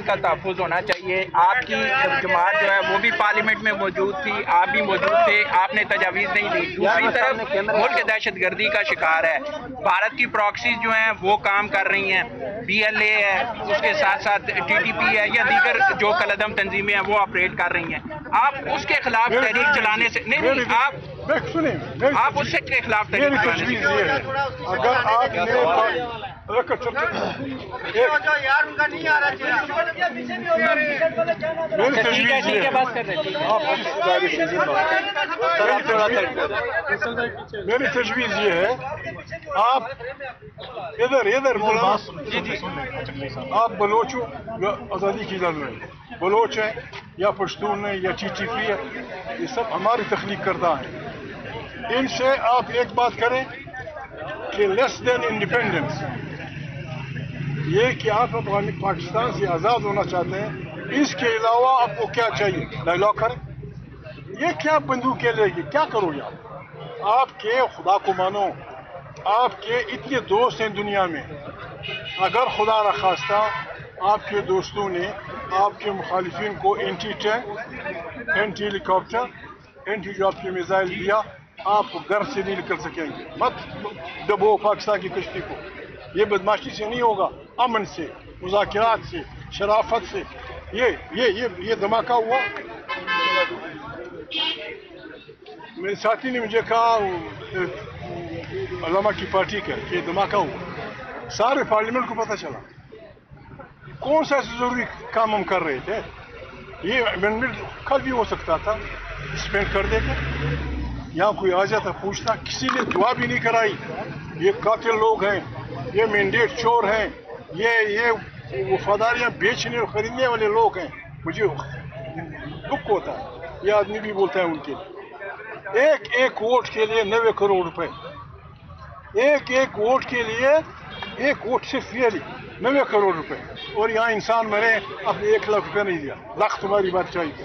کا تحفظ ہونا چاہیے. آپ کی جماعت جو ہے وہ بھی پارلیمنٹ میں موجود تھی, آپ بھی موجود تھے, آپ نے تجاویز نہیں دی. دوسری طرف ملک دہشت گردی کا شکار ہے. بھارت کی پراکسیز جو ہیں وہ کام کر رہی ہیں, PLA ہے, اس کے ساتھ ساتھ TTP ہے, یا دیگر جو کالعدم تنظیمیں ہیں وہ آپریٹ کر رہی ہیں. آپ اس کے خلاف تحریک چلانے سے نہیں, آپ اس سے کے خلاف تحریک چلانے سے اگر آپ میری تجویز یہ ہے, آپ ادھر آپ بلوچوں آزادی کی لڑ رہے ہیں, بلوچ ہیں یا پشتون ہیں یا TTP ہے, یہ سب ہماری تخلیق کردہ ہیں. ان سے آپ ایک بات کریں کہ لیس دین انڈیپینڈنس, یہ کہ آپ پاکستان سے آزاد ہونا چاہتے ہیں, اس کے علاوہ آپ کو کیا چاہیے؟ ڈائلاگ کریں. یہ کیا بندوقیں لے گی, کیا کرو گے آپ کے خدا کو مانو, آپ کے اتنے دوست ہیں دنیا میں. اگر خدا نخواستہ آپ کے دوستوں نے آپ کے مخالفین کو اینٹی ٹینک, اینٹی ہیلی کاپٹر, اینٹی جو آپ کے میزائل دیا, آپ گھر سے نہیں نکل سکیں گے. مت دبو پاکستان کی کشتی کو. یہ بدماشی سے نہیں ہوگا, امن سے, مذاکرات سے, شرافت سے. یہ دھماکہ ہوا. میرے ساتھی نے مجھے کہا علماء کی پارٹی کا کہ دھماکہ ہوا, سارے پارلیمنٹ کو پتہ چلا. کون سا ضروری کام ہم کر رہے تھے؟ یہ امینڈمنٹ کل بھی ہو سکتا تھا, سسپینڈ کر دیتے. یہاں کوئی آ جاتا پوچھتا, کسی نے دعا بھی نہیں کرائی. یہ قاتل لوگ ہیں, یہ مینڈیٹ چور ہیں, یہ وفاداریاں بیچنے اور خریدنے والے لوگ ہیں. مجھے دکھ ہوتا ہے, یہ آدمی بھی بولتا ہے ان کے لیے. ایک ووٹ کے لیے 90 کروڑ روپے, ایک ووٹ کے لیے, ایک ووٹ صرف یہ 90 کروڑ روپے, اور یہاں انسان مرے, اپنے 1 لاکھ روپے نہیں دیا. لاکھ تمہاری بات چاہیے.